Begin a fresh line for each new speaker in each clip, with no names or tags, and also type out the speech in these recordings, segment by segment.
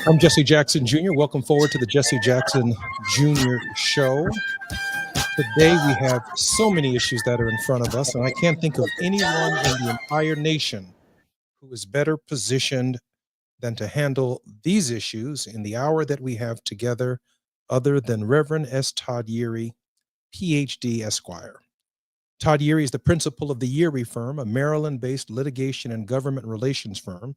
I'm Jesse Jackson Jr. Welcome forward to the Jesse Jackson Jr. Show. Today we have so many issues that are in front of us, and I can't think of anyone in the entire nation who is better positioned than to handle these issues in the hour that we have together, other than Reverend S. Todd Yeary, PhD, Esquire. Todd Yeary is the principal of the Yeary Firm, a Maryland based litigation and government relations firm,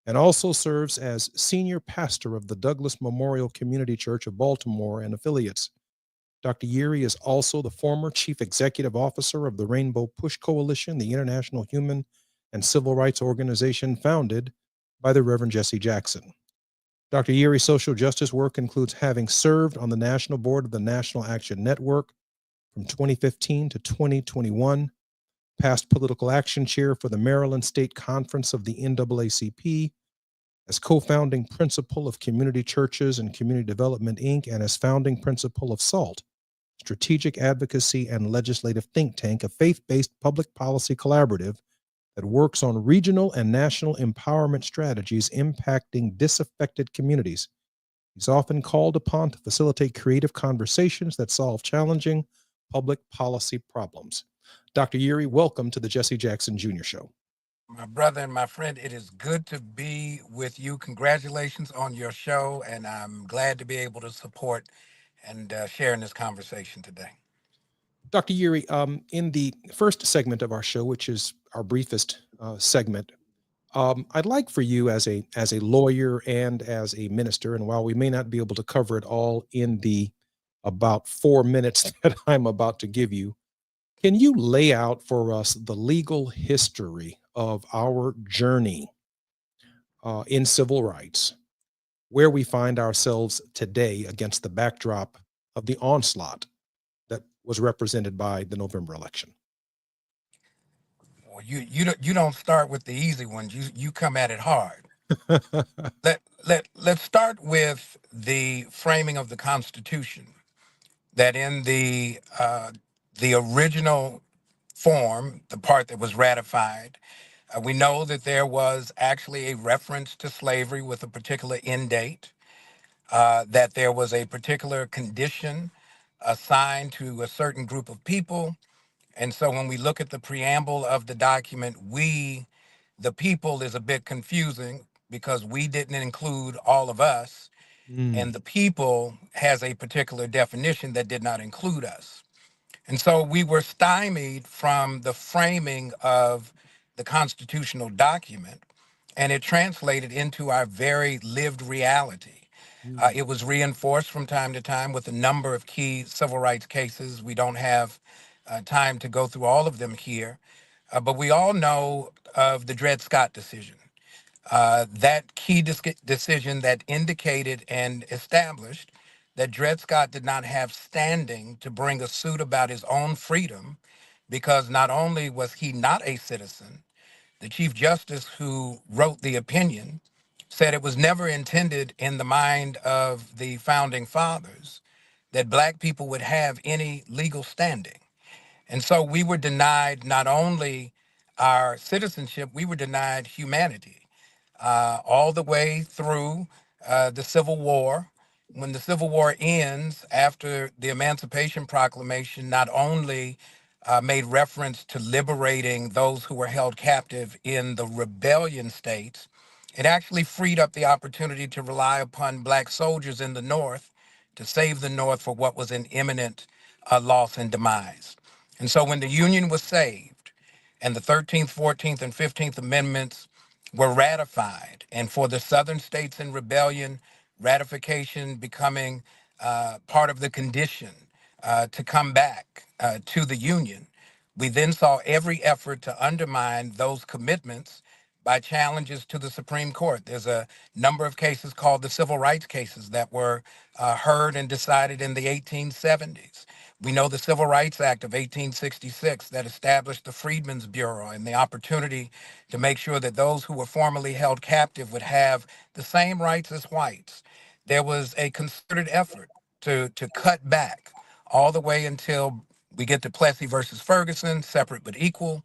and also serves as senior pastor of the Douglas Memorial Community Church of Baltimore and affiliates. Dr. Yeary is also the former chief executive officer of the Rainbow Push Coalition, the international human and civil rights organization founded by the Reverend Jesse Jackson. Dr. Yeary's social justice work includes having served on the national board of the National Action Network from 2015 to 2021, past political action chair for the Maryland State Conference of the NAACP, as co-founding principal of Community Churches and Community Development, Inc., and as founding principal of SALT, Strategic Advocacy and Legislative Think Tank, a faith-based public policy collaborative that works on regional and national empowerment strategies impacting disaffected communities. He's often called upon to facilitate creative conversations that solve challenging public policy problems. Dr. Yeary, welcome to the Jesse Jackson Jr. Show.
My brother and my friend, it is good to be with you. Congratulations on your show, and I'm glad to be able to support and share in this conversation today.
Dr. Yeary, in the first segment of our show, which is our briefest segment, I'd like for you as a lawyer and as a minister, and while we may not be able to cover it all in the about 4 minutes that I'm about to give you, can you lay out for us the legal history of our journey in civil rights, where we find ourselves today against the backdrop of the onslaught that was represented by the November election?
Well, you don't start with the easy ones. You come at it hard. Let's start with the framing of the Constitution. That in the original form, the part that was ratified, we know that there was actually a reference to slavery with a particular end date. That there was a particular condition assigned to a certain group of people. And so when we look at the preamble of the document, the people, is a bit confusing because we didn't include all of us, and
Mm.
the people has a particular definition that did not include us. And so we were stymied from the framing of the constitutional document, and it translated into our very lived reality.
Mm.
It was reinforced from time to time with a number of key civil rights cases. We don't have time to go through all of them here, but we all know of the Dred Scott decision. That key decision that indicated and established that Dred Scott did not have standing to bring a suit about his own freedom because not only was he not a citizen, the Chief Justice who wrote the opinion said it was never intended in the mind of the founding fathers that Black people would have any legal standing. And so we were denied not only our citizenship, we were denied humanity all the way through the Civil War. When the Civil War ends, after the Emancipation Proclamation not only made reference to liberating those who were held captive in the rebellion states, it actually freed up the opportunity to rely upon Black soldiers in the North to save the North for what was an imminent loss and demise. And so when the Union was saved and the 13th, 14th, and 15th Amendments were ratified, and for the Southern states in rebellion, ratification becoming part of the condition to come back to the Union, we then saw every effort to undermine those commitments by challenges to the Supreme Court. There's a number of cases called the civil rights cases that were heard and decided in the 1870s. We know the Civil Rights Act of 1866 that established the Freedmen's Bureau and the opportunity to make sure that those who were formerly held captive would have the same rights as whites. There was a concerted effort to cut back all the way until we get to Plessy versus Ferguson, separate but equal.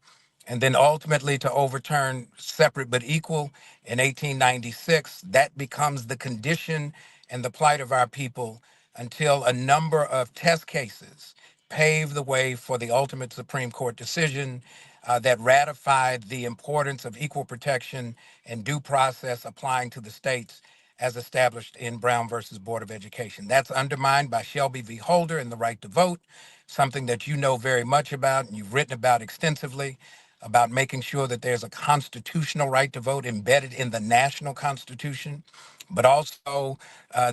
and then ultimately to overturn separate but equal in 1896. That becomes the condition and the plight of our people until a number of test cases paved the way for the ultimate Supreme Court decision that ratified the importance of equal protection and due process applying to the states as established in Brown versus Board of Education. That's undermined by Shelby v. Holder and the right to vote, something that you know very much about and you've written about extensively, about making sure that there's a constitutional right to vote embedded in the national constitution, but also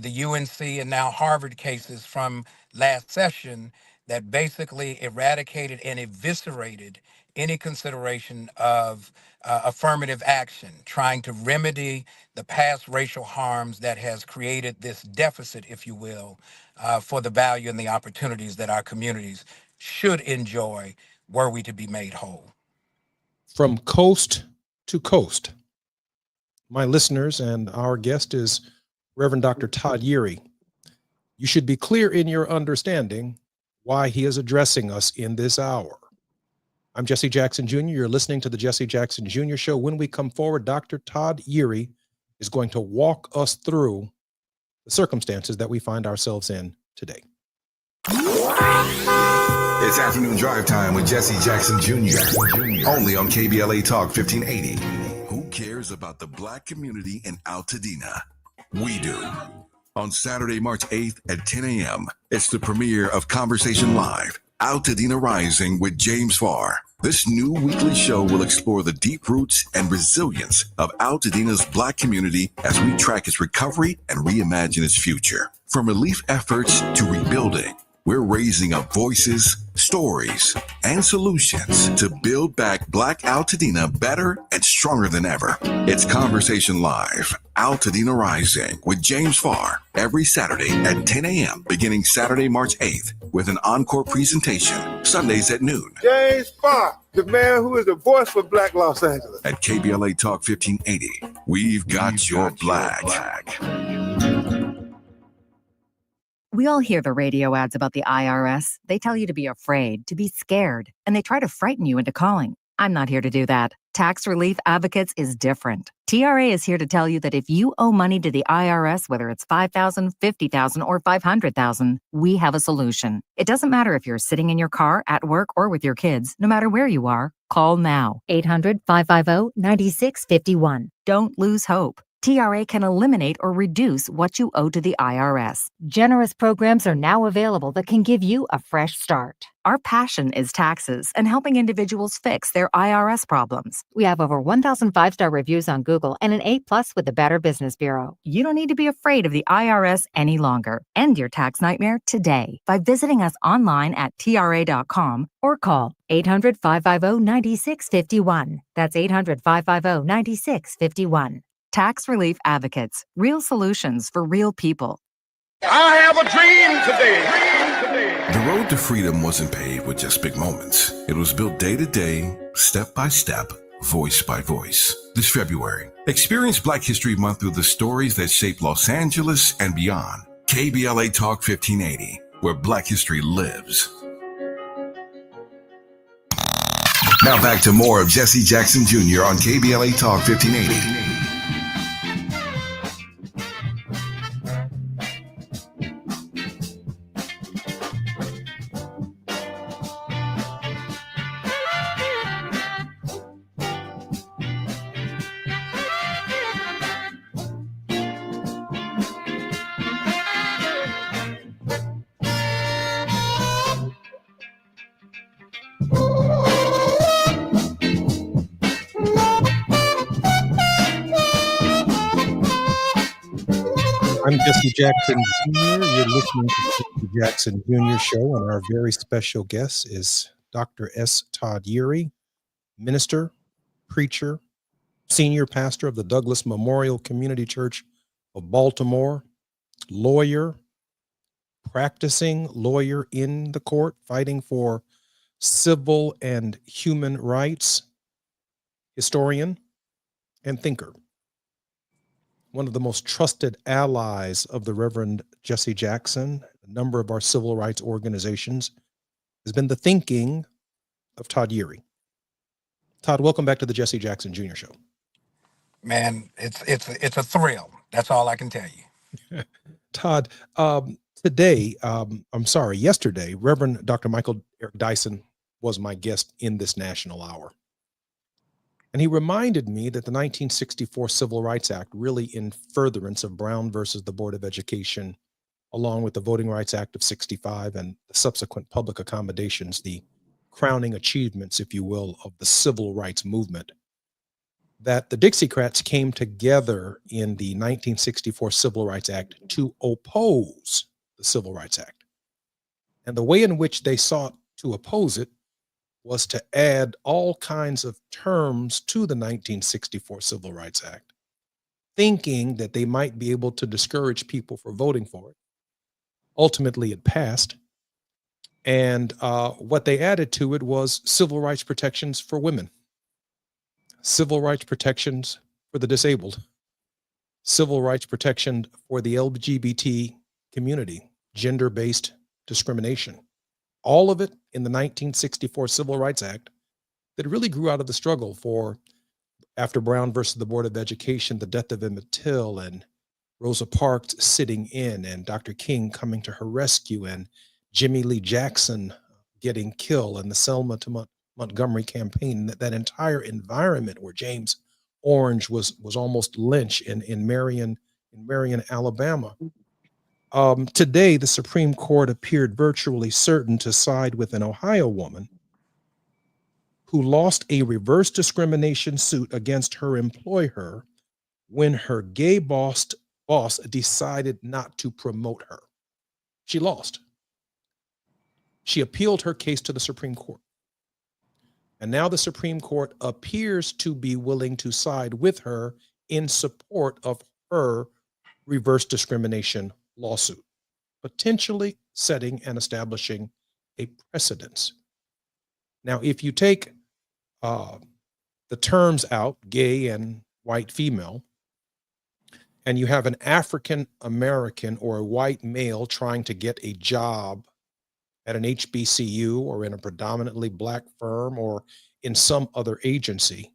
the UNC and now Harvard cases from last session that basically eradicated and eviscerated any consideration of affirmative action, trying to remedy the past racial harms that has created this deficit, if you will, for the value and the opportunities that our communities should enjoy were we to be made whole.
From coast to coast, my listeners, and our guest is Reverend Dr. Todd Yeary. You should be clear in your understanding why he is addressing us in this hour. I'm Jesse Jackson Jr. You're listening to the Jesse Jackson Jr. Show. When we come forward, Dr. Todd Yeary is going to walk us through the circumstances that we find ourselves in today.
It's afternoon drive time with Jesse Jackson Jr. Only on KBLA Talk 1580. Who cares about the Black community in Altadena? We do. On Saturday, March 8th at 10 a.m., it's the premiere of Conversation Live, Altadena Rising with James Farr. This new weekly show will explore the deep roots and resilience of Altadena's Black community as we track its recovery and reimagine its future. From relief efforts to rebuilding, we're raising up voices, stories, and solutions to build back Black Altadena better and stronger than ever. It's Conversation Live, Altadena Rising with James Farr every Saturday at 10 a.m. beginning Saturday, March 8th with an encore presentation, Sundays at noon.
James Farr, the man who is the voice for Black Los Angeles.
At KBLA Talk 1580, we've got your Black.
We all hear the radio ads about the IRS. They tell you to be afraid, to be scared, and they try to frighten you into calling. I'm not here to do that. Tax Relief Advocates is different. TRA is here to tell you that if you owe money to the IRS, whether it's $5,000, $50,000, or $500,000, we have a solution. It doesn't matter if you're sitting in your car, at work, or with your kids. No matter where you are, call now. 800-550-9651. Don't lose hope. TRA can eliminate or reduce what you owe to the IRS. Generous programs are now available that can give you a fresh start. Our passion is taxes and helping individuals fix their IRS problems. We have over 1,000 five-star reviews on Google and an A+ with the Better Business Bureau. You don't need to be afraid of the IRS any longer. End your tax nightmare today by visiting us online at TRA.com or call 800-550-9651. That's 800-550-9651. Tax Relief Advocates, real solutions for real people.
I have a dream today.
The road to freedom wasn't paved with just big moments. It was built day to day, step by step, voice by voice. This February, experience Black History Month through the stories that shape Los Angeles and beyond. KBLA Talk 1580, where Black history lives. Now back to more of Jesse Jackson Jr. on KBLA Talk 1580.
I'm Jesse Jackson Jr. You're listening to the Jesse Jackson Jr. Show, and our very special guest is Dr. S. Todd Yeary, minister, preacher, senior pastor of the Douglas Memorial Community Church of Baltimore, lawyer, practicing lawyer in the court, fighting for civil and human rights, historian, and thinker. One of the most trusted allies of the Reverend Jesse Jackson, a number of our civil rights organizations, has been the thinking of Todd Yeary. Todd, welcome back to the Jesse Jackson Jr. Show.
Man, it's a thrill. That's all I can tell you.
Todd, yesterday, Reverend Dr. Michael Eric Dyson was my guest in this National Hour. And he reminded me that the 1964 Civil Rights Act, really in furtherance of Brown versus the Board of Education, along with the Voting Rights Act of 65 and the subsequent public accommodations, the crowning achievements, if you will, of the civil rights movement, that the Dixiecrats came together in the 1964 Civil Rights Act to oppose the Civil Rights Act. And the way in which they sought to oppose it was to add all kinds of terms to the 1964 Civil Rights Act, thinking that they might be able to discourage people from voting for it. Ultimately, it passed. And what they added to it was civil rights protections for women, civil rights protections for the disabled, civil rights protection for the LGBT community, gender-based discrimination. All of it in the 1964 Civil Rights Act that really grew out of the struggle for, after Brown versus the Board of Education, the death of Emmett Till and Rosa Parks sitting in and Dr. King coming to her rescue and Jimmy Lee Jackson getting killed and the Selma to Montgomery campaign, that entire environment where James Orange was almost lynched in Marion, Alabama. Today, the Supreme Court appeared virtually certain to side with an Ohio woman who lost a reverse discrimination suit against her employer when her gay boss decided not to promote her. She lost. She appealed her case to the Supreme Court. And now the Supreme Court appears to be willing to side with her in support of her reverse discrimination lawsuit, potentially setting and establishing a precedence. Now, if you take the terms out, gay and white female, and you have an African American or a white male trying to get a job at an HBCU or in a predominantly Black firm or in some other agency,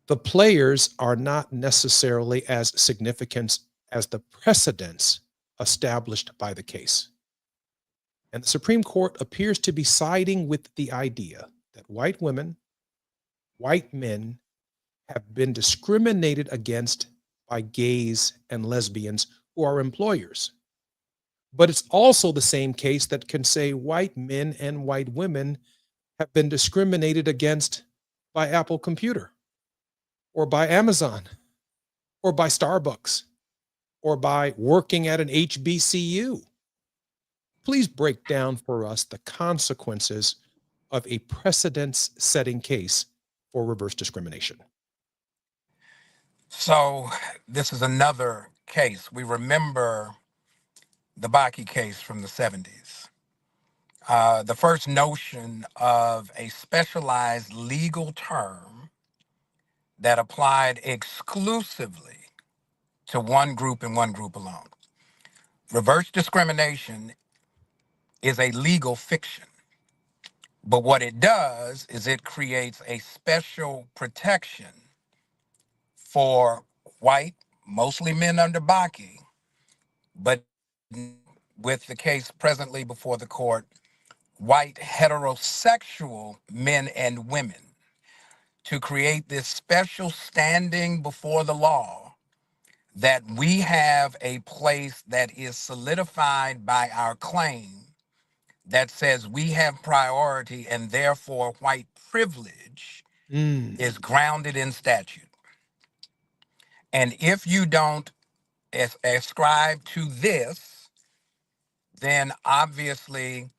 the players are not necessarily as significant as the precedents established by the case. And the Supreme Court appears to be siding with the idea that white women, white men have been discriminated against by gays and lesbians who are employers. But it's also the same case that can say white men and white women have been discriminated against by Apple Computer or by Amazon or by Starbucks or by working at an HBCU. Please break down for us the consequences of a precedence-setting case for reverse discrimination.
So this is another case. We remember the Bakke case from the 70s. The first notion of a specialized legal term that applied exclusively to one group and one group alone. Reverse discrimination is a legal fiction, but what it does is it creates a special protection for white, mostly men under Bakke, but with the case presently before the court, white heterosexual men and women, to create this special standing before the law that we have a place that is solidified by our claim that says we have priority and therefore white privilege is grounded in statute. And if you don't ascribe to this, then obviously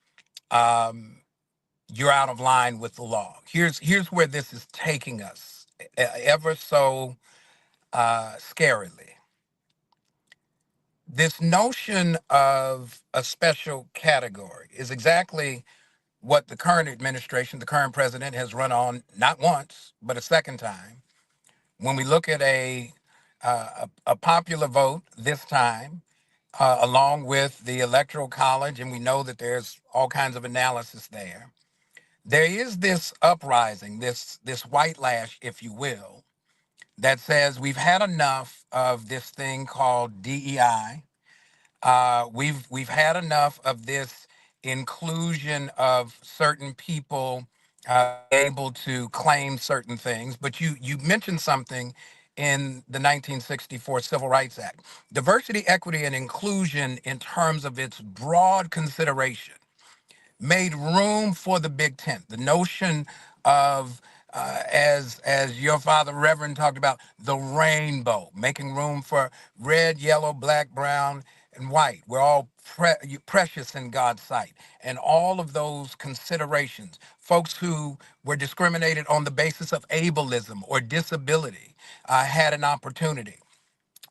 you're out of line with the law. Here's where this is taking us, ever so scarily. This notion of a special category is exactly what the current administration, the current president, has run on not once but a second time. When we look at a popular vote this time, along with the Electoral College, and we know that there's all kinds of analysis there, there is this uprising, this white lash, if you will, that says we've had enough of this thing called DEI. We've had enough of this inclusion of certain people able to claim certain things. But you mentioned something in the 1964 Civil Rights Act: diversity, equity, and inclusion in terms of its broad consideration made room for the big tent. The notion of as your father Reverend talked about, the rainbow, making room for red, yellow, black, brown, and white. We're all precious in God's sight. And all of those considerations, folks who were discriminated on the basis of ableism or disability had an opportunity.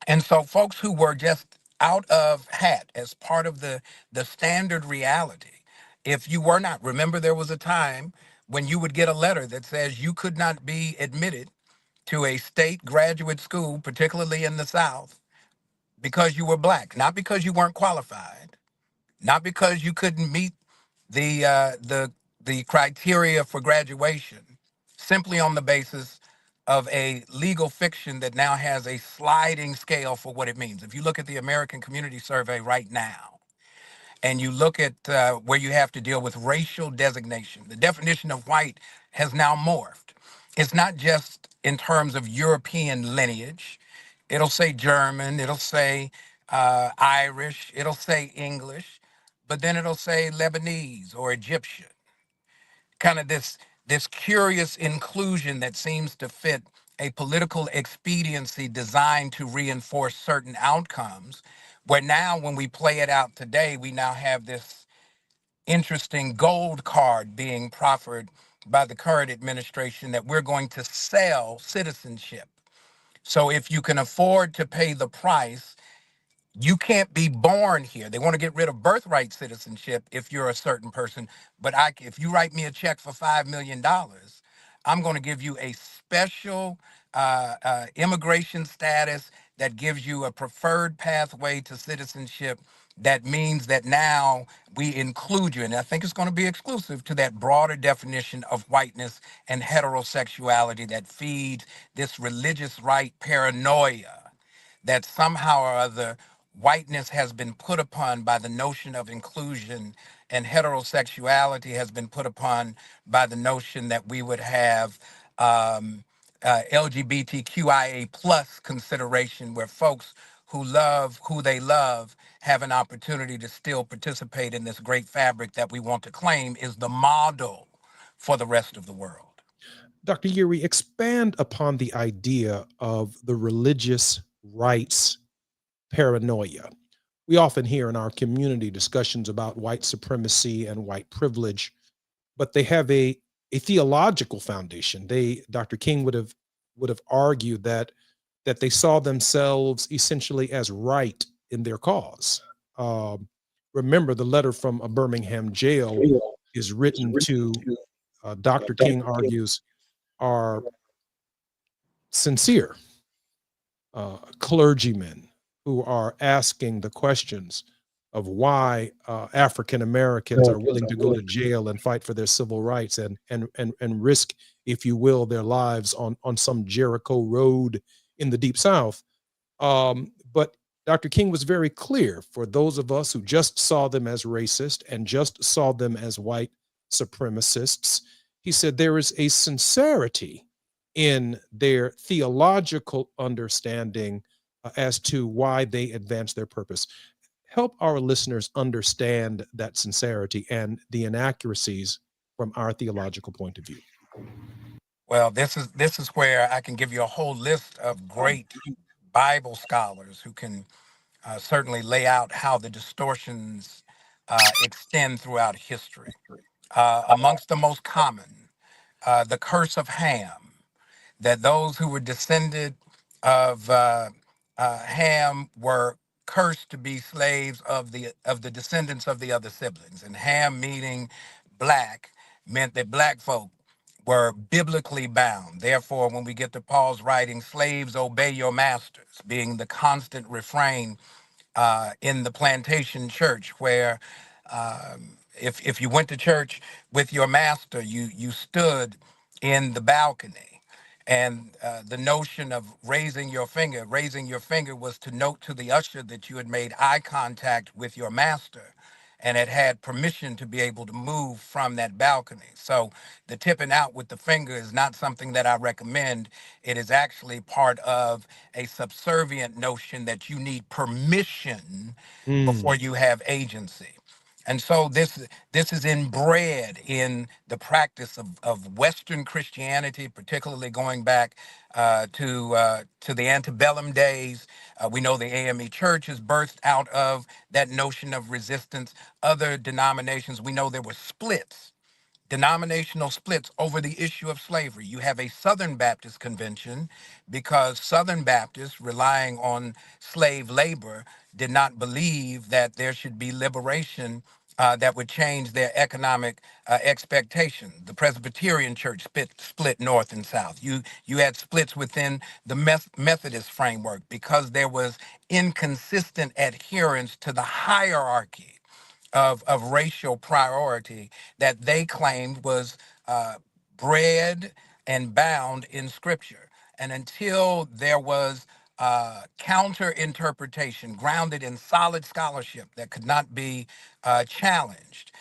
And so folks who were just out of hat as part of the standard reality, if you were not, remember there was a time when you would get a letter that says you could not be admitted to a state graduate school, particularly in the South, because you were black, not because you weren't qualified, not because you couldn't meet the uh, the the criteria for graduation, simply on the basis of a legal fiction that now has a sliding scale for what it means. If you look at the American Community Survey right now, and you look at where you have to deal with racial designation, the definition of white has now morphed. It's not just in terms of European lineage. It'll say German, it'll say Irish, it'll say English, but then it'll say Lebanese or Egyptian. Kind of this curious inclusion that seems to fit a political expediency designed to reinforce certain outcomes, where now when we play it out today, we now have this interesting gold card being proffered by the current administration that we're going to sell citizenship. So if you can afford to pay the price, you can't be born here. They want to get rid of birthright citizenship if you're a certain person. But if you write me a check for $5 million, I'm going to give you a special immigration status that gives you a preferred pathway to citizenship. That means that now we include you. And I think it's going to be exclusive to that broader definition of whiteness and heterosexuality that feeds this religious right paranoia that somehow or other whiteness has been put upon by the notion of inclusion, and heterosexuality has been put upon by the notion that we would have LGBTQIA plus consideration, where folks who love who they love have an opportunity to still participate in this great fabric that we want to claim is the model for the rest of the world.
Dr. Yuri, expand upon the idea of the religious rights paranoia. We often hear in our community discussions about white supremacy and white privilege, but they have a theological foundation. Dr. King would have argued that they saw themselves essentially as right in their cause. Um, Remember, the letter from a Birmingham jail is written to Dr. King argues are sincere clergymen who are asking the questions of why African Americans are willing to go to jail and fight for their civil rights and risk, if you will, their lives on some Jericho road in the Deep South. But Dr. King was very clear for those of us who just saw them as racist and just saw them as white supremacists. He said there is a sincerity in their theological understanding as to why they advance their purpose. Help our listeners understand that sincerity and the inaccuracies from our theological point of view.
Well, this is where I can give you a whole list of great Bible scholars who can certainly lay out how the distortions extend throughout history. Amongst the most common, the curse of Ham, that those who were descended of Ham were cursed to be slaves of the descendants of the other siblings. And Ham, meaning black, meant that black folk were biblically bound. Therefore, when we get to Paul's writing, slaves obey your masters, being the constant refrain in the plantation church, where If you went to church with your master, you stood in the balcony, and the notion of raising your finger was to note to the usher that you had made eye contact with your master and had permission to be able to move from that balcony. So the tipping out with the finger is not something that I recommend. It is actually part of a subservient notion that you need permission before
Mm,
you have agency. And so this is inbred in the practice of Western Christianity, particularly going back to the antebellum days. We know the AME Church is birthed out of that notion of resistance. Other denominations, we know there were splits, denominational splits over the issue of slavery. You have a Southern Baptist convention because Southern Baptists, relying on slave labor, did not believe that there should be liberation that would change their economic expectation. The Presbyterian Church split north and south. You had splits within the Methodist framework because there was inconsistent adherence to the hierarchy of racial priority that they claimed was uh, bred and bound in Scripture. And until there was counter interpretation grounded in solid scholarship that could not be challenged,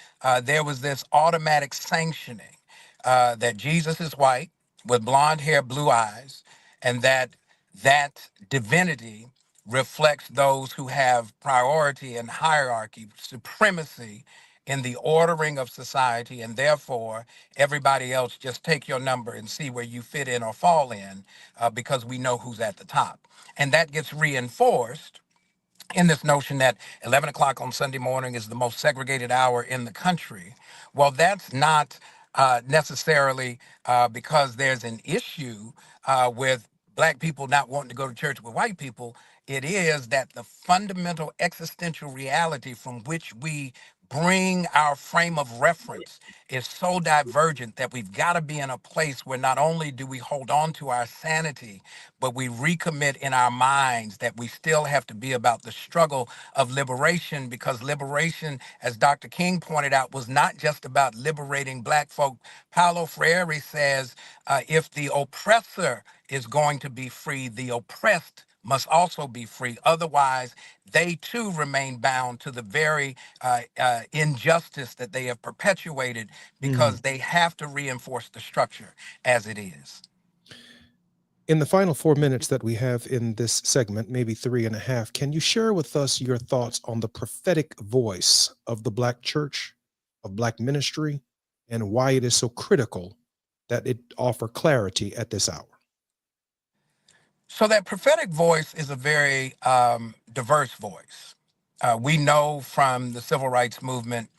there was this automatic sanctioning that Jesus is white with blonde hair, blue eyes, and that divinity reflects those who have priority and hierarchy, supremacy in the ordering of society, and therefore everybody else just take your number and see where you fit in or fall in because we know who's at the top. And that gets reinforced in this notion that 11 o'clock on Sunday morning is the most segregated hour in the country. Well, that's not necessarily because there's an issue with black people not wanting to go to church with white people. It is that the fundamental existential reality from which we bring our frame of reference is so divergent that we've got to be in a place where not only do we hold on to our sanity, but we recommit in our minds that we still have to be about the struggle of liberation, because liberation, as Dr. King pointed out, was not just about liberating black folk. Paulo Freire says, if the oppressor is going to be free, the oppressed must also be free. Otherwise, they too remain bound to the very injustice that they have perpetuated
mm.
because they have to reinforce the structure as it is.
In the final 4 minutes that we have in this segment, maybe 3.5, can you share with us your thoughts on the prophetic voice of the Black church, of Black ministry, and why it is so critical that it offer clarity at this hour?
So that prophetic voice is a very diverse voice. We know from the civil rights movement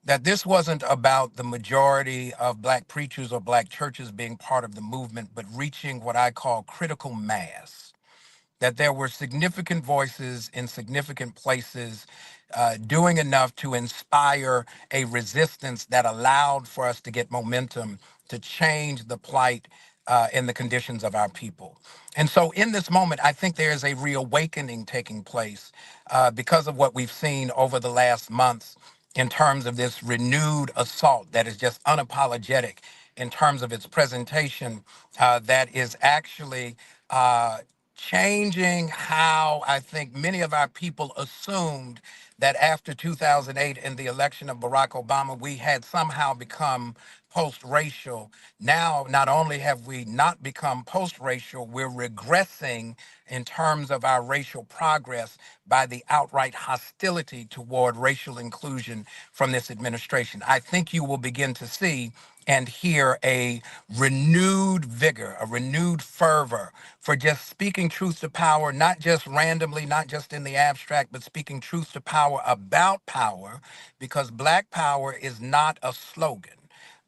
that this wasn't about the majority of black preachers or black churches being part of the movement, but reaching what I call critical mass, that there were significant voices in significant places doing enough to inspire a resistance that allowed for us to get momentum to change the plight and the conditions of our people. And so, in this moment, I think there is a reawakening taking place because of what we've seen over the last months in terms of this renewed assault that is just unapologetic in terms of its presentation, that is actually changing how I think many of our people assumed that after 2008 and the election of Barack Obama, we had somehow become post-racial. Now, not only have we not become post-racial, we're regressing in terms of our racial progress by the outright hostility toward racial inclusion from this administration. I think you will begin to see and hear a renewed vigor, a renewed fervor for just speaking truth to power, not just randomly, not just in the abstract, but speaking truth to power about power, because Black power is not a slogan.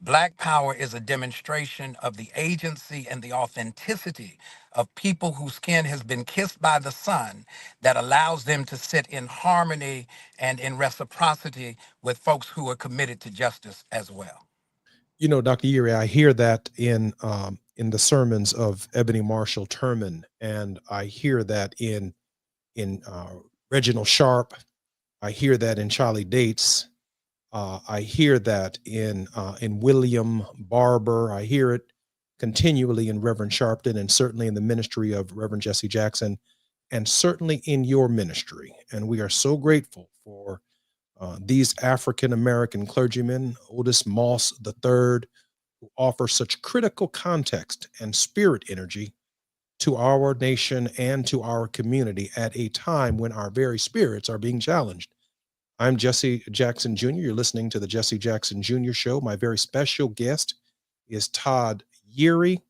Black power is a demonstration of the agency and the authenticity of people whose skin has been kissed by the sun that allows them to sit in harmony and in reciprocity with folks who are committed to justice as well.
You know, Dr. Uri, I hear that in the sermons of Ebony Marshall Turman, and I hear that in Reginald Sharp. I hear that in Charlie Dates. I hear that in William Barber. I hear it continually in Reverend Sharpton, and certainly in the ministry of Reverend Jesse Jackson, and certainly in your ministry. And we are so grateful for these African American clergymen, Otis Moss III, who offer such critical context and spirit energy to our nation and to our community at a time when our very spirits are being challenged. I'm Jesse Jackson Jr. You're listening to the Jesse Jackson Jr. Show. My very special guest is Todd Yeary,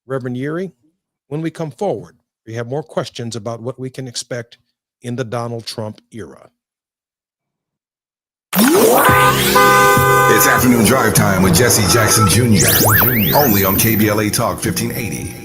Reverend Yeary. When we come forward, we have more questions about what we can expect in the Donald Trump era.
It's afternoon drive time with Jesse Jackson Jr. Only on KBLA Talk 1580.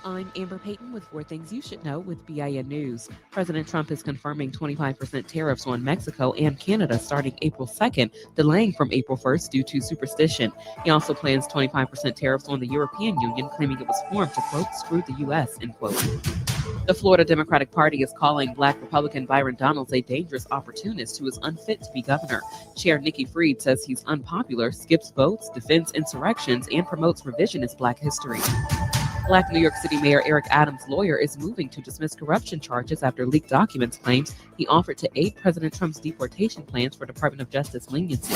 I'm Amber Payton with 4 Things You Should Know with BIN News. President Trump is confirming 25% tariffs on Mexico and Canada starting April 2nd, delaying from April 1st due to superstition. He also plans 25% tariffs on the European Union, claiming it was formed to, quote, screw the U.S., end quote. The Florida Democratic Party is calling Black Republican Byron Donalds a dangerous opportunist who is unfit to be governor. Chair Nikki Fried says he's unpopular, skips votes, defends insurrections, and promotes revisionist Black history. Black New York City Mayor Eric Adams' lawyer is moving to dismiss corruption charges after leaked documents claims he offered to aid President Trump's deportation plans for Department of Justice leniency.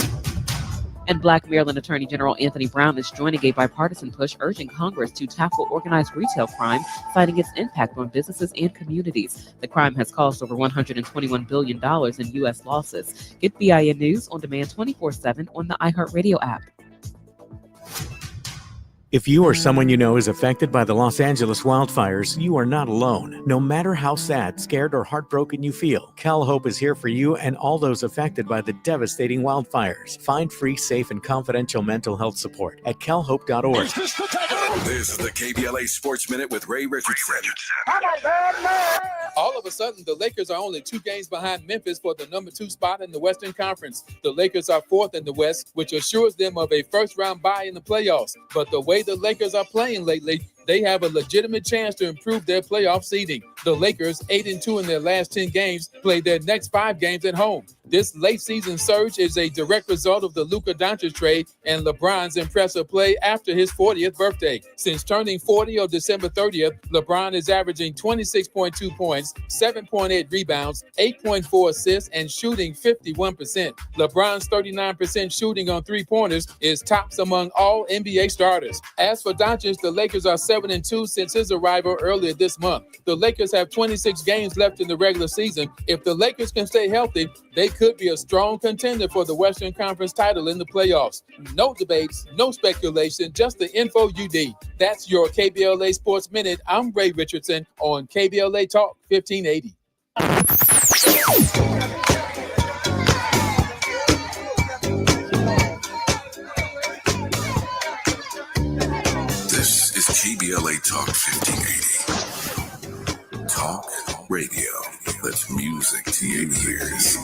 And Black Maryland Attorney General Anthony Brown is joining a bipartisan push urging Congress to tackle organized retail crime, citing its impact on businesses and communities. The crime has caused over $121 billion in U.S. losses. Get BIN News on demand 24/7 on the iHeartRadio app.
If you or someone you know is affected by the Los Angeles wildfires, you are not alone. No matter how sad, scared, or heartbroken you feel, CalHope is here for you and all those affected by the devastating wildfires. Find free, safe, and confidential mental health support at calhope.org.
This is the KBLA Sports Minute with Ray Richardson.
All of a sudden, the Lakers are only 2 games behind Memphis for the number 2 spot in the Western Conference. The Lakers are 4th in the West, which assures them of a first-round bye in the playoffs. But the way the Lakers are playing lately, they have a legitimate chance to improve their playoff seeding. The Lakers, 8-2 in their last 10 games, play their next 5 games at home. This late season surge is a direct result of the Luka Doncic trade and LeBron's impressive play after his 40th birthday. Since turning 40 on December 30th, LeBron is averaging 26.2 points, 7.8 rebounds, 8.4 assists, and shooting 51%. LeBron's 39% shooting on three-pointers is tops among all NBA starters. As for Doncic, the Lakers are 7-2 since his arrival earlier this month. The Lakers have 26 games left in the regular season. If the Lakers can stay healthy, they could be a strong contender for the Western Conference title in the playoffs. No debates, no speculation, just the info you need. That's your KBLA Sports Minute. I'm Ray Richardson on KBLA Talk 1580.
This is KBLA Talk 1580. Talk radio. That's music to your ears.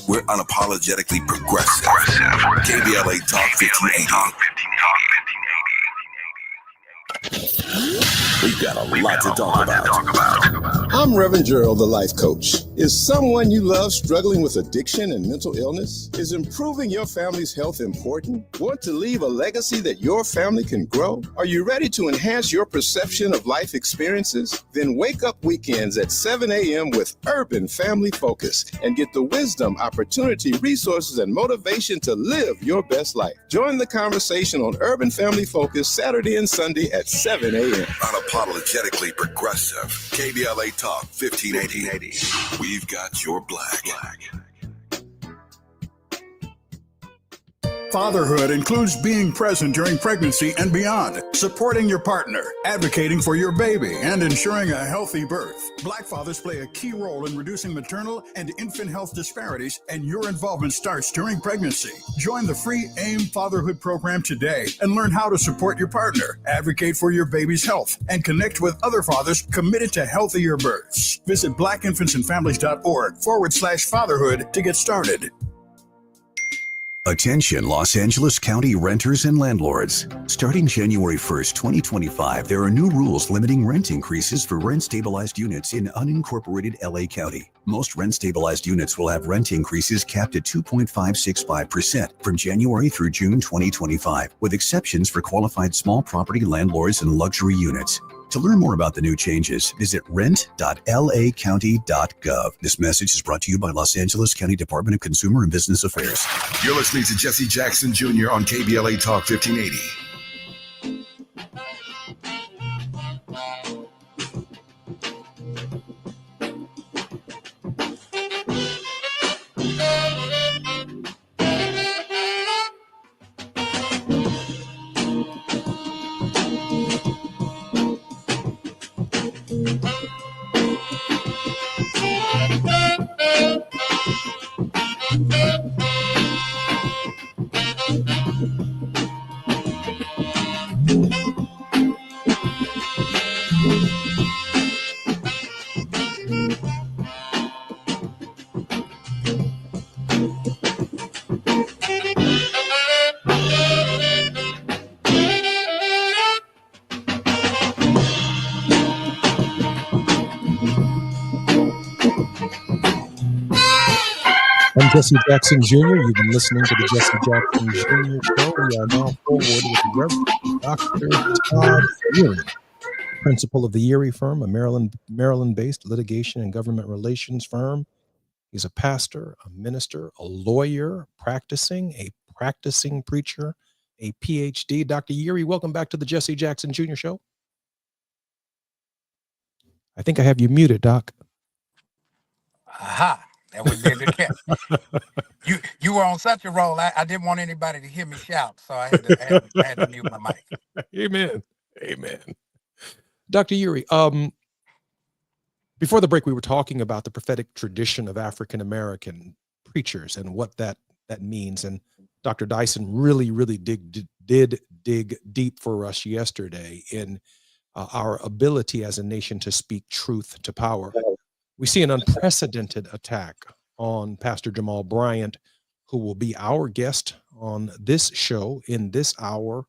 We're unapologetically progressive. KBLA Talk 1580. We've got a lot to talk about.
I'm Reverend Gerald, the life coach. Is someone you love struggling with addiction and mental illness? Is improving your family's health important? Want to leave a legacy that your family can grow? Are you ready to enhance your perception of life experiences? Then wake up weekends at 7 a.m. with Urban Family Focus and get the wisdom, opportunity, resources, and motivation to live your best life. Join the conversation on Urban Family Focus Saturday and Sunday at 7 a.m.
Unapologetically progressive. KBLA Talk 1580. We've got your black.
Fatherhood includes being present during pregnancy and beyond, supporting your partner, advocating for your baby, and ensuring a healthy birth. Black fathers play a key role in reducing maternal and infant health disparities, and your involvement starts during pregnancy. Join the free AIM Fatherhood Program today and learn how to support your partner, advocate for your baby's health, and connect with other fathers committed to healthier births. Visit blackinfantsandfamilies.org/fatherhood to get started.
Attention Los Angeles County renters and landlords. Starting January 1st, 2025, there are new rules limiting rent increases for rent-stabilized units in unincorporated LA County. Most rent-stabilized units will have rent increases capped at 2.565% from January through June 2025, with exceptions for qualified small property landlords and luxury units. To learn more about the new changes, visit rent.lacounty.gov. This message is brought to you by Los Angeles County Department of Consumer and Business Affairs. You're listening to Jesse Jackson Jr. on KBLA Talk 1580.
I'm Jesse Jackson Jr. You've been listening to the Jesse Jackson Jr. Show. We are now forward with Reverend Dr. Todd Erie, principal of the Erie Firm, a Maryland-based litigation and government relations firm. He's a pastor, a minister, a lawyer, a practicing preacher, a PhD. Dr. Erie, welcome back to the Jesse Jackson Jr. Show. I think I have you muted, Doc.
Aha, that would be a good catch. You were on such a roll. I didn't want anybody to hear me shout, so I had to mute my mic.
Amen. Dr. Erie, before the break, we were talking about the prophetic tradition of African American preachers and what that means. And Dr. Dyson really did dig deep for us yesterday in our ability as a nation to speak truth to power. We see an unprecedented attack on Pastor Jamal Bryant, who will be our guest on this show in this hour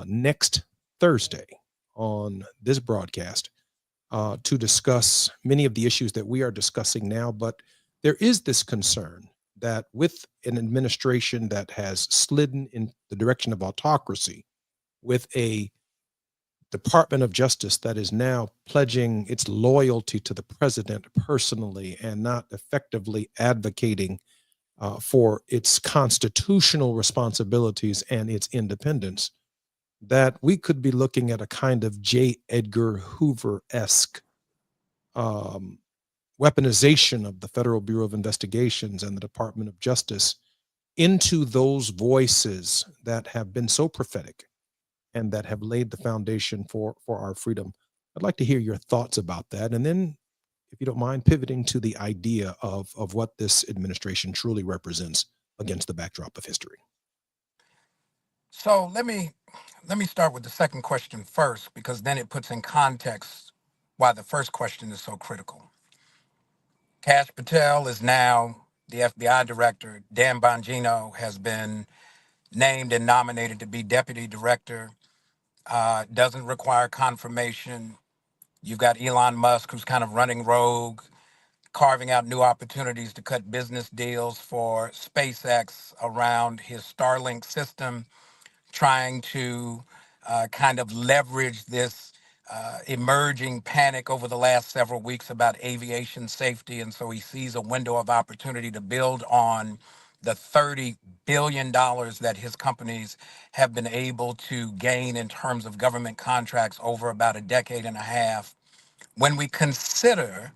next Thursday on this broadcast to discuss many of the issues that we are discussing now. But there is this concern that with an administration that has slidden in the direction of autocracy, with a Department of Justice that is now pledging its loyalty to the president personally and not effectively advocating for its constitutional responsibilities and its independence, that we could be looking at a kind of J. Edgar Hoover-esque weaponization of the Federal Bureau of Investigations and the Department of Justice into those voices that have been so prophetic and that have laid the foundation for our freedom. I'd like to hear your thoughts about that. And then, if you don't mind, pivoting to the idea of what this administration truly represents against the backdrop of history.
So let me start with the second question first, because then it puts in context why the first question is so critical. Kash Patel is now the FBI director. Dan Bongino has been named and nominated to be deputy director. Doesn't require confirmation. You've got Elon Musk, who's kind of running rogue, carving out new opportunities to cut business deals for SpaceX around his Starlink system, trying to kind of leverage this emerging panic over the last several weeks about aviation safety. And so he sees a window of opportunity to build on the $30 billion that his companies have been able to gain in terms of government contracts over about a decade and a half. When we consider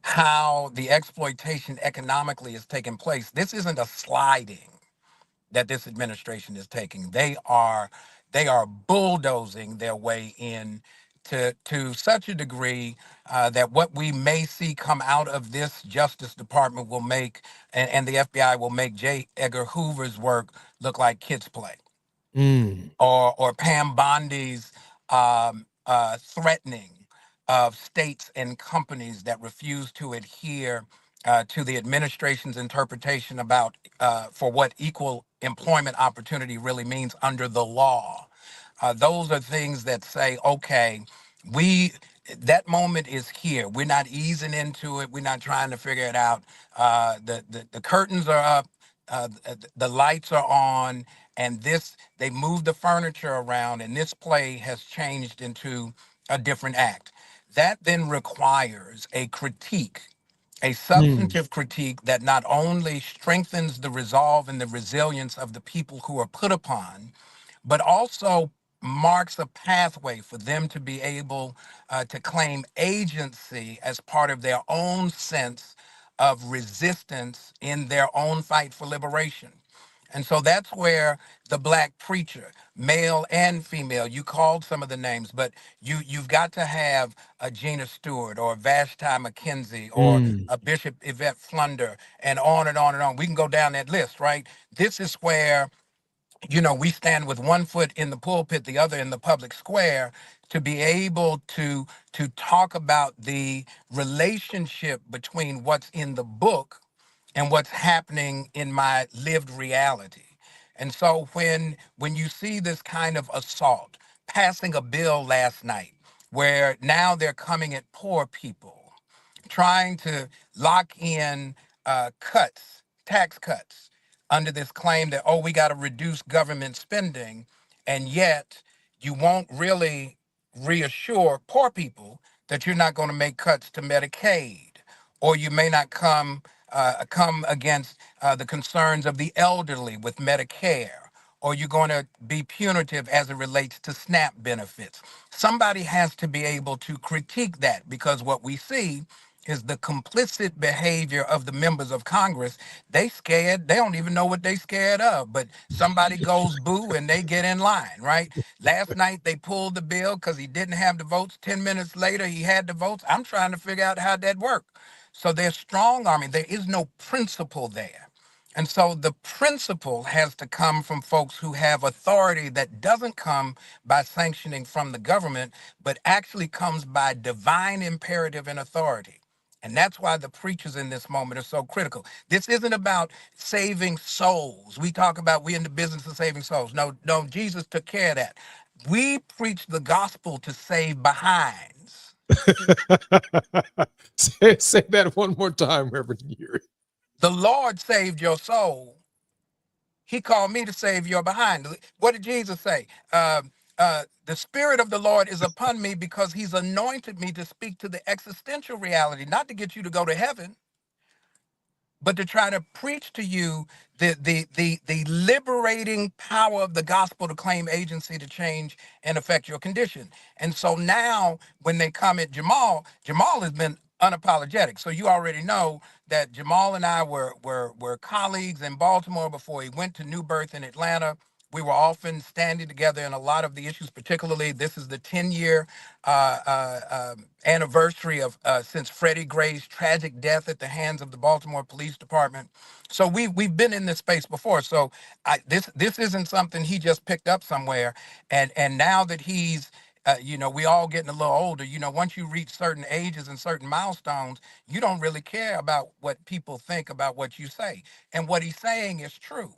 how the exploitation economically is taking place, this isn't a sliding that this administration is taking. They are bulldozing their way in to such a degree that what we may see come out of this Justice Department will make, and the FBI will make J. Edgar Hoover's work look like kids' play. Or Pam Bondi's threatening of states and companies that refuse to adhere to the administration's interpretation about for what equal employment opportunity really means under the law. Those are things that say, okay, we that moment is here. We're not easing into it. We're not trying to figure it out. The curtains are up. The lights are on, and this they move the furniture around, and this play has changed into a different act. That then requires a critique, a substantive critique that not only strengthens the resolve and the resilience of the people who are put upon, but also marks a pathway for them to be able to claim agency as part of their own sense of resistance in their own fight for liberation. And so that's where the black preacher, male and female, you called some of the names, but you've got to have a Gina Stewart or Vashti McKenzie or a Bishop Yvette Flunder and on and on and on. We can go down that list, right? This is where we stand with one foot in the pulpit, the other in the public square, to be able to talk about the relationship between what's in the book and what's happening in my lived reality. And so when you see this kind of assault, passing a bill last night where now they're coming at poor people, trying to lock in tax cuts, under this claim that, oh, we got to reduce government spending. And yet you won't really reassure poor people that you're not going to make cuts to Medicaid, or you may not come against the concerns of the elderly with Medicare, or you're going to be punitive as it relates to SNAP benefits. Somebody has to be able to critique that, because what we see is the complicit behavior of the members of Congress. They scared, they don't even know what they scared of, but somebody goes boo and they get in line, right? Last night they pulled the bill because he didn't have the votes. 10 minutes later, he had the votes. I'm trying to figure out how that worked. So they're strong arming. There is no principle there. And so the principle has to come from folks who have authority that doesn't come by sanctioning from the government, but actually comes by divine imperative and authority. And that's why the preachers in this moment are so critical. This isn't about saving souls. We talk about we in the business of saving souls. No, Jesus took care of that. We preach the gospel to save behinds.
Say that one more time, Reverend Yuri.
The Lord saved your soul. He called me to save your behind. What did Jesus say? The Spirit of the Lord is upon me because he's anointed me to speak to the existential reality, not to get you to go to heaven, but to try to preach to you the liberating power of the gospel to claim agency to change and affect your condition. And so now when they come at Jamal has been unapologetic. So you already know that Jamal and I were colleagues in Baltimore before he went to New Birth in Atlanta. We were often standing together in a lot of the issues, particularly this is the 10-year anniversary of since Freddie Gray's tragic death at the hands of the Baltimore Police Department. So we've been in this space before. So this isn't something he just picked up somewhere. And now that he's we all getting a little older. Once you reach certain ages and certain milestones, you don't really care about what people think about what you say. And what he's saying is true.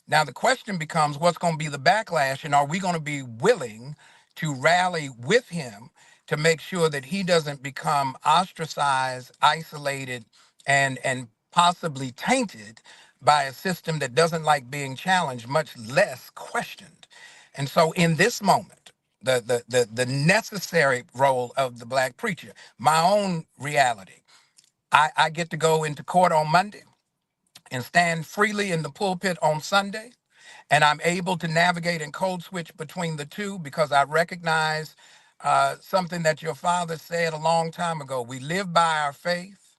Now, the question becomes what's going to be the backlash, and are we going to be willing to rally with him to make sure that he doesn't become ostracized, isolated, and possibly tainted by a system that doesn't like being challenged, much less questioned. And so in this moment, the necessary role of the black preacher, my own reality, I get to go into court on Monday and stand freely in the pulpit on Sunday. And I'm able to navigate and code switch between the two because I recognize something that your father said a long time ago. We live by our faith,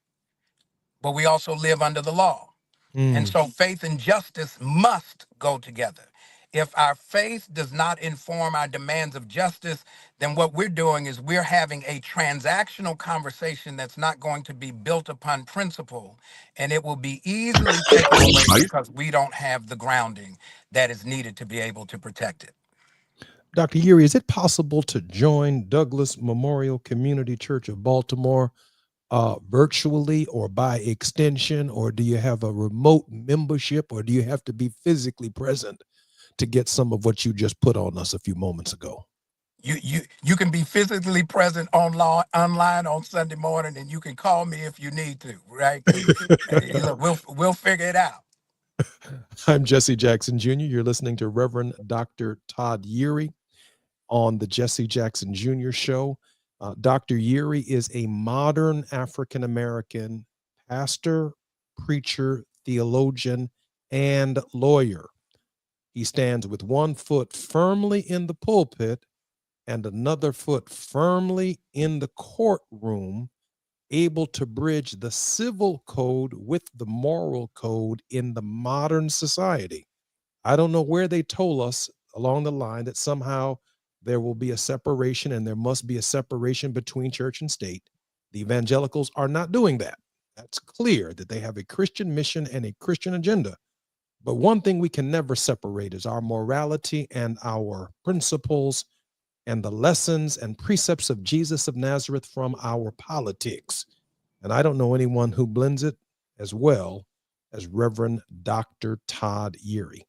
but we also live under the law. And so faith and justice must go together. If our faith does not inform our demands of justice, then what we're doing is we're having a transactional conversation that's not going to be built upon principle, and it will be easily taken away because we don't have the grounding that is needed to be able to protect it.
Dr. Yuri, is it possible to join Douglas Memorial Community Church of Baltimore virtually or by extension, or do you have a remote membership, or do you have to be physically present to get some of what you just put on us a few moments ago?
You can be physically present online on Sunday morning, and you can call me if you need to, right? 'Cause, look, we'll figure it out.
I'm Jesse Jackson Jr. You're listening to Reverend Dr. Todd Yeary on the Jesse Jackson Jr. Show. Dr. Yeary is a modern African American pastor, preacher, theologian, and lawyer. He stands with one foot firmly in the pulpit and another foot firmly in the courtroom, able to bridge the civil code with the moral code in the modern society. I don't know where they told us along the line that somehow there will be a separation and there must be a separation between church and state. The evangelicals are not doing that. That's clear that they have a Christian mission and a Christian agenda. But one thing we can never separate is our morality and our principles and the lessons and precepts of Jesus of Nazareth from our politics. And I don't know anyone who blends it as well as Reverend Dr. Todd Yeary.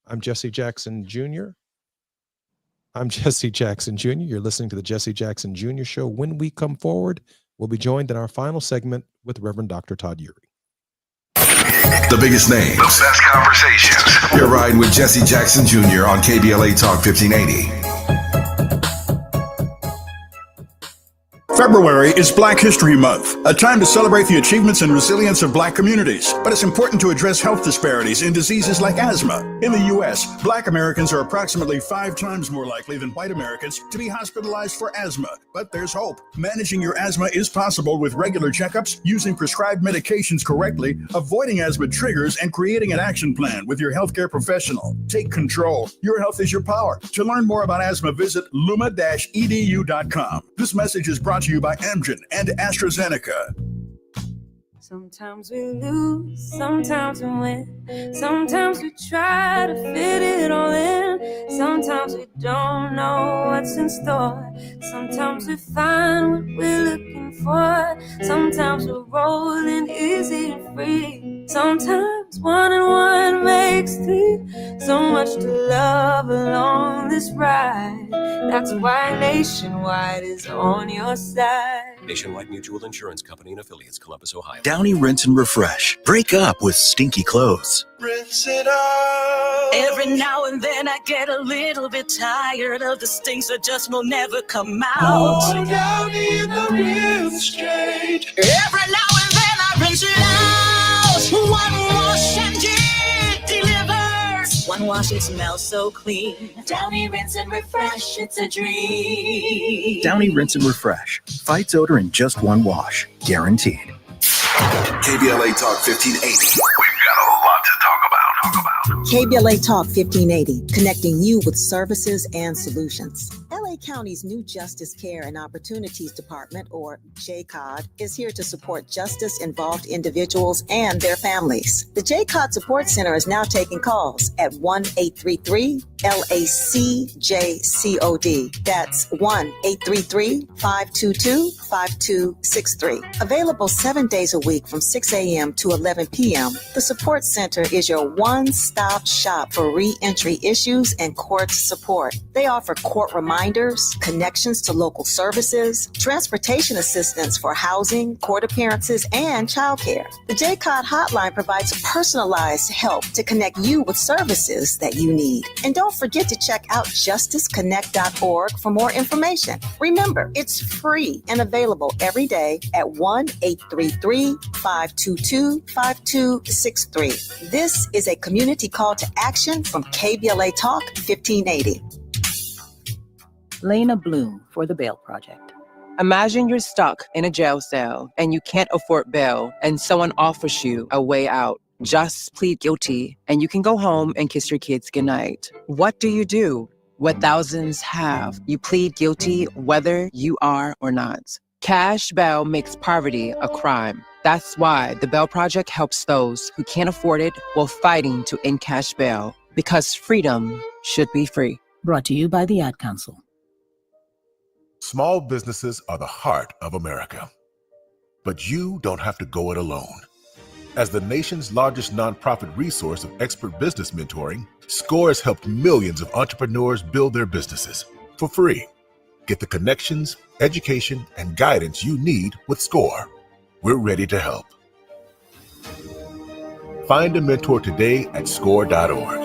I'm Jesse Jackson Jr. I'm Jesse Jackson Jr. You're listening to the Jesse Jackson Jr. Show. When we come forward, we'll be joined in our final segment with Reverend Dr. Todd Yeary.
The biggest names, the best conversations. You're riding with Jesse Jackson Jr. on KBLA Talk 1580.
February is Black History Month, a time to celebrate the achievements and resilience of Black communities. But it's important to address health disparities in diseases like asthma. In the U.S., Black Americans are approximately 5 times more likely than white Americans to be hospitalized for asthma. But there's hope. Managing your asthma is possible with regular checkups, using prescribed medications correctly, avoiding asthma triggers, and creating an action plan with your healthcare professional. Take control. Your health is your power. To learn more about asthma, visit luma-edu.com. This message is brought to you by Amgen and AstraZeneca.
Sometimes we lose, sometimes we win. Sometimes we try to fit it all in. Sometimes we don't know what's in store. Sometimes we find what we're looking for. Sometimes we're rolling easy and free. Sometimes 1 and 1 makes 3. So much to love along this ride. That's why Nationwide is on your side.
Nationwide Mutual Insurance Company and Affiliates, Columbus, Ohio.
Downy Rinse and Refresh. Break up with stinky clothes.
Rinse it out. Every now and then I get a little bit tired of the stinks that just will never come out.
Oh, Downy in the rinse straight.
Every now and then I rinse it out. One wash and it delivers. One wash, it smells so clean. Downy Rinse and Refresh, it's a dream.
Downy Rinse and Refresh. Fights odor in just one wash. Guaranteed.
KBLA Talk 1580. We've got a lot to talk about.
KBLA Talk 1580, connecting you with services and solutions. LA County's new Justice Care and Opportunities Department, or JCOD, is here to support justice-involved individuals and their families. The JCOD Support Center is now taking calls at 1-833-LACJCOD. That's 1-833-522-5263. Available 7 days a week from 6 a.m. to 11 p.m., the Support Center is your one-stop shop for re-entry issues and court support. They offer court reminders, connections to local services, transportation assistance for housing, court appearances, and childcare. The JCOD hotline provides personalized help to connect you with services that you need. And don't forget to check out justiceconnect.org for more information. Remember, it's free and available every day at 1-833-522-5263. This is a community call to action from KBLA Talk 1580.
Lena Bloom for the Bail Project. Imagine you're stuck in a jail cell and you can't afford bail and someone offers you a way out. Just plead guilty and you can go home and kiss your kids goodnight. What do? What thousands have. You plead guilty whether you are or not. Cash bail makes poverty a crime. That's why the Bail Project helps those who can't afford it while fighting to end cash bail, because freedom should be free.
Brought to you by the Ad Council.
Small businesses are the heart of America.
But you don't have to go it alone. As the nation's largest nonprofit resource of expert business mentoring, SCORE has helped millions of entrepreneurs build their businesses for free. Get the connections, education, and guidance you need with SCORE. We're ready to help. Find a mentor today at score.org.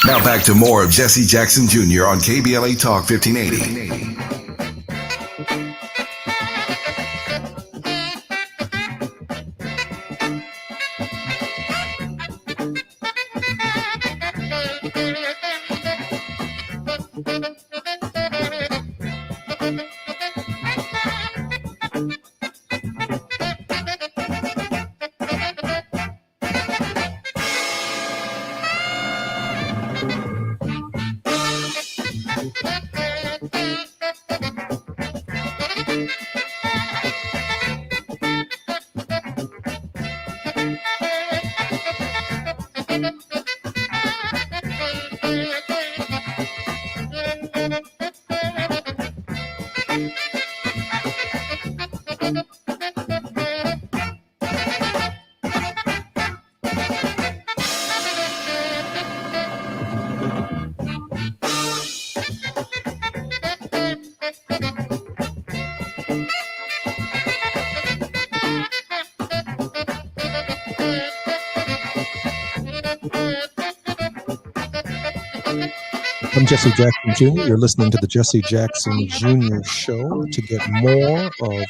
Now back to more of Jesse Jackson Jr. on KBLA Talk 1580.
I'm Jesse Jackson Jr. You're listening to the Jesse Jackson Jr. Show. To get more of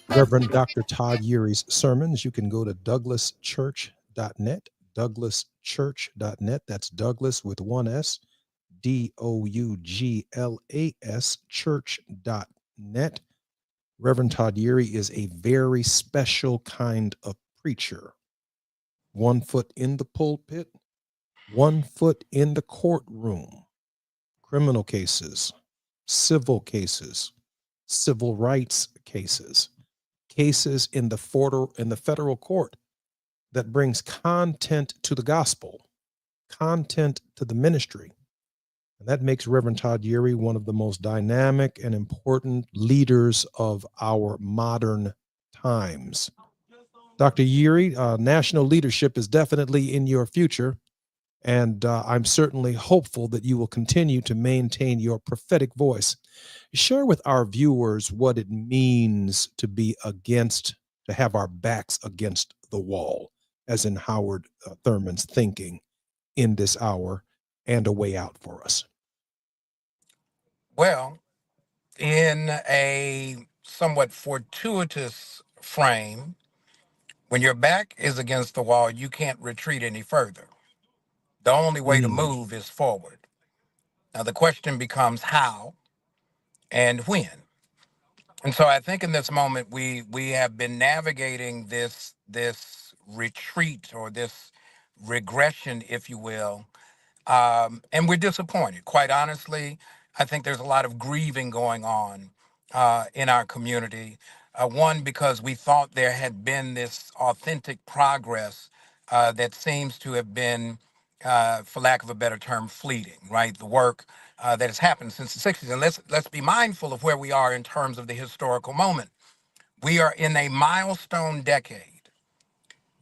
Reverend Dr. Todd Urey's sermons, you can go to douglaschurch.net, douglaschurch.net. That's Douglas with one S, Douglas, church.net. Reverend Todd Urey is a very special kind of preacher. 1 foot in the pulpit, 1 foot in the courtroom. Criminal cases, civil cases, civil rights cases, cases in the federal court that brings content to the gospel, content to the ministry. And that makes Reverend Todd Urey one of the most dynamic and important leaders of our modern times. Dr. Urey, national leadership is definitely in your future. And I'm certainly hopeful that you will continue to maintain your prophetic voice. Share with our viewers what it means to have our backs against the wall, as in Howard Thurman's thinking in this hour, and a way out for us.
Well, in a somewhat fortuitous frame, when your back is against the wall, you can't retreat any further. The only way to move is forward. Now, the question becomes how and when. And so I think in this moment, we have been navigating this retreat or this regression, if you will, and we're disappointed. Quite honestly, I think there's a lot of grieving going on in our community. One, because we thought there had been this authentic progress that seems to have been, for lack of a better term, fleeting, right? The work that has happened since the 60s. And let's be mindful of where we are in terms of the historical moment. We are in a milestone decade.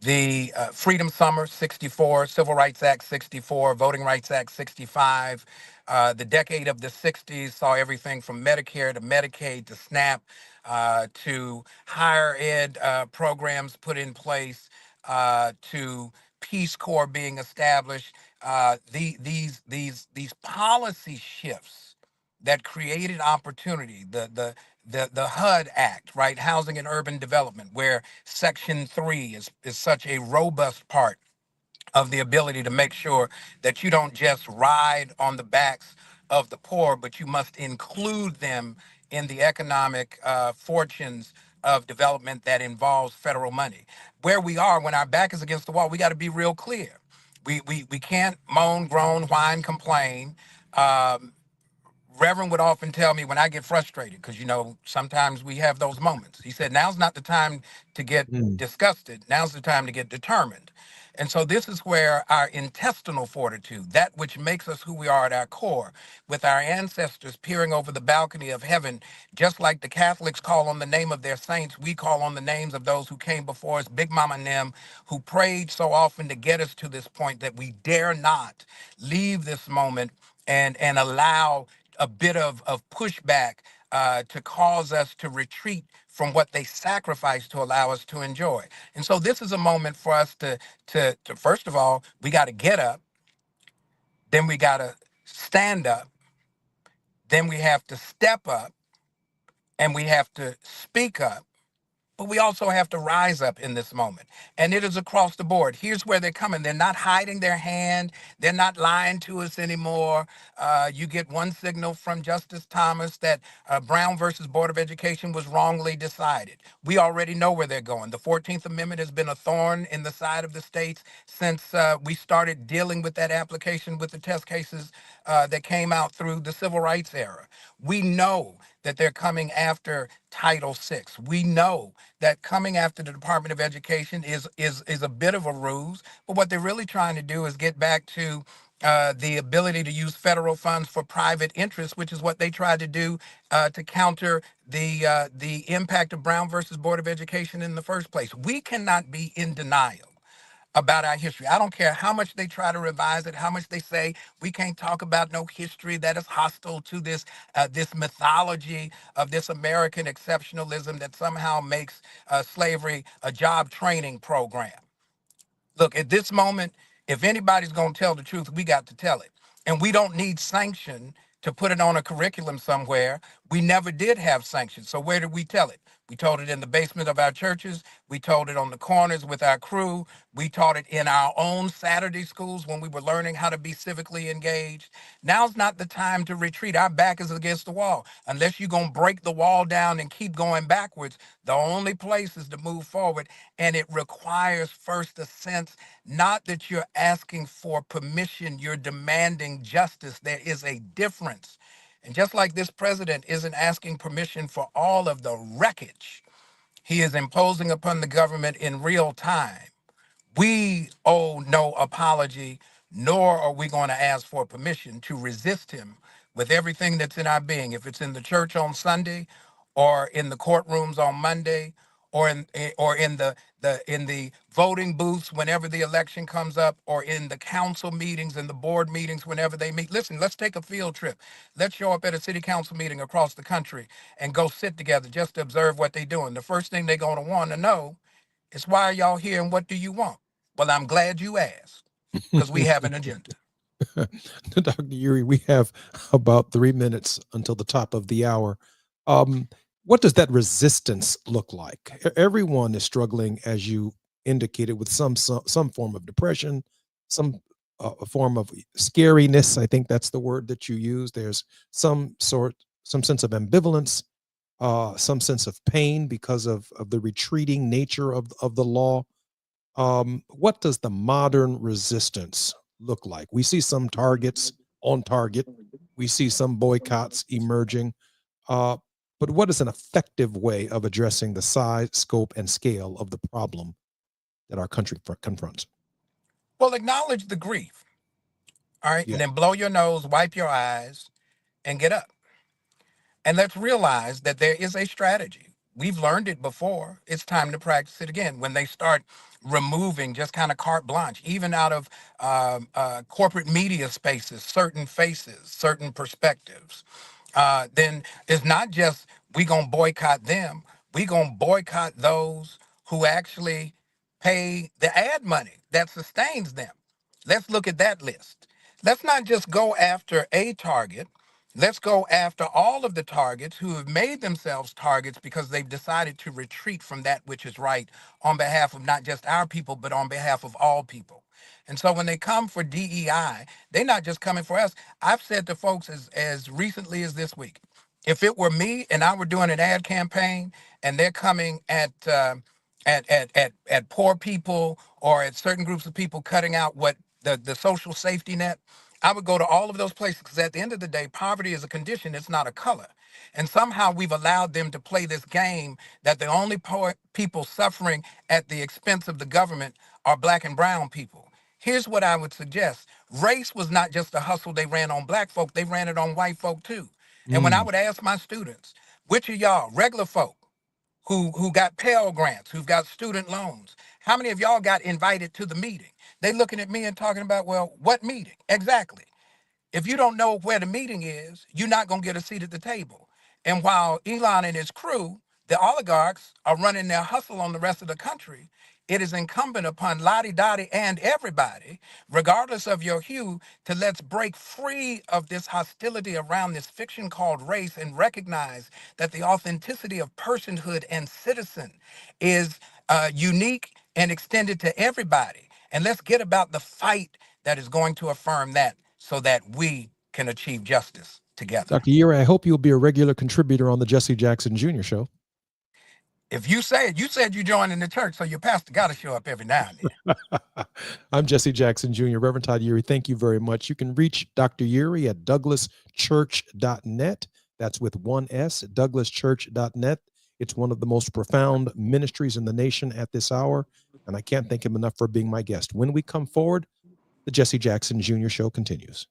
The Freedom Summer, 64, Civil Rights Act, 64, Voting Rights Act, 65. The decade of the 60s saw everything from Medicare to Medicaid to SNAP to higher ed programs put in place to Peace Corps being established. These policy shifts that created opportunity, the HUD Act, right? Housing and Urban Development, where Section 3 is such a robust part of the ability to make sure that you don't just ride on the backs of the poor, but you must include them in the economic fortunes of development that involves federal money. Where we are, when our back is against the wall, we got to be real clear. We can't moan, groan, whine, complain. Reverend would often tell me when I get frustrated, because, sometimes we have those moments. He said, now's not the time to get disgusted. Now's the time to get determined. And so this is where our intestinal fortitude, that which makes us who we are at our core, with our ancestors peering over the balcony of heaven, just like the Catholics call on the name of their saints, we call on the names of those who came before us, Big Mama and them, who prayed so often to get us to this point that we dare not leave this moment and allow a bit of pushback to cause us to retreat from what they sacrificed to allow us to enjoy. And so this is a moment for us to first of all, we got to get up, then we got to stand up, then we have to step up, and we have to speak up. But we also have to rise up in this moment. And it is across the board. Here's where they're coming. They're not hiding their hand. They're not lying to us anymore. You get one signal from Justice Thomas that Brown versus Board of Education was wrongly decided. We already know where they're going. The 14th Amendment has been a thorn in the side of the states since we started dealing with that application with the test cases that came out through the civil rights era. We know that they're coming after Title VI. We know that coming after the Department of Education is a bit of a ruse, but what they're really trying to do is get back to the ability to use federal funds for private interests, which is what they tried to do to counter the impact of Brown versus Board of Education in the first place. We cannot be in denial about our history. I don't care how much they try to revise it, how much they say we can't talk about no history that is hostile to this mythology of this American exceptionalism that somehow makes slavery a job training program. Look, at this moment, if anybody's going to tell the truth, we got to tell it. And we don't need sanction to put it on a curriculum somewhere. We never did have sanctions. So where did we tell it? We told it in the basement of our churches. We told it on the corners with our crew. We taught it in our own Saturday schools when we were learning how to be civically engaged. Now's not the time to retreat. Our back is against the wall. Unless you're going to break the wall down and keep going backwards, the only place is to move forward. And it requires first a sense, not that you're asking for permission, you're demanding justice. There is a difference. And just like this president isn't asking permission for all of the wreckage he is imposing upon the government in real time, we owe no apology, nor are we going to ask for permission to resist him with everything that's in our being. If it's in the church on Sunday, or in the courtrooms on Monday, or in the voting booths whenever the election comes up, or in the council meetings and the board meetings whenever they meet. Listen, let's take a field trip. Let's show up at a city council meeting across the country and go sit together just to observe what they're doing. The first thing they're going to want to know is, why are y'all here and what do you want? Well, I'm glad you asked, because we have an agenda.
Dr. Yuri, we have about 3 minutes until the top of the hour. What does that resistance look like? Everyone is struggling, as you indicated, with some form of depression, some form of scariness. I think that's the word that you use. There's some sense of ambivalence, some sense of pain because of the retreating nature of the law. What does the modern resistance look like? We see some targets on target. We see some boycotts emerging. But what is an effective way of addressing the size, scope, and scale of the problem that our country confronts?
Well, acknowledge the grief, all right?
Yeah.
And then blow your nose, wipe your eyes, and get up. And let's realize that there is a strategy. We've learned it before. It's time to practice it again. When they start removing just kind of carte blanche, even out of corporate media spaces, certain faces, certain perspectives, then it's not just we gonna boycott them. We gonna boycott those who actually pay the ad money that sustains them. Let's look at that list. Let's not just go after a target. Let's go after all of the targets who have made themselves targets because they've decided to retreat from that which is right on behalf of not just our people, but on behalf of all people. And so when they come for DEI, they're not just coming for us. I've said to folks as recently as this week, if it were me and I were doing an ad campaign and they're coming at poor people or at certain groups of people, cutting out what the social safety net, I would go to all of those places, because at the end of the day, poverty is a condition, it's not a color. And somehow we've allowed them to play this game that the only people suffering at the expense of the government are black and brown people. Here's what I would suggest. Race was not just a hustle they ran on black folk, they ran it on white folk too. And when I would ask my students, which of y'all, regular folk, who got Pell Grants, who've got student loans, how many of y'all got invited to the meeting? They looking at me and talking about, well, what meeting? Exactly. If you don't know where the meeting is, you're not going to get a seat at the table. And while Elon and his crew, the oligarchs, are running their hustle on the rest of the country, it is incumbent upon Lottie Dottie and everybody, regardless of your hue, to let's break free of this hostility around this fiction called race and recognize that the authenticity of personhood and citizen is unique and extended to everybody. And let's get about the fight that is going to affirm that so that we can achieve justice together.
Dr. Yeary, I hope you'll be a regular contributor on the Jesse Jackson Jr. show.
If you say it, you said you joined in the church, so your pastor got to show up every now and then.
I'm Jesse Jackson Jr. Reverend Todd Yeary, thank you very much. You can reach Dr. Yeary at douglaschurch.net. That's with one S, douglaschurch.net. It's one of the most profound ministries in the nation at this hour, and I can't thank him enough for being my guest. When we come forward, the Jesse Jackson Jr. show continues.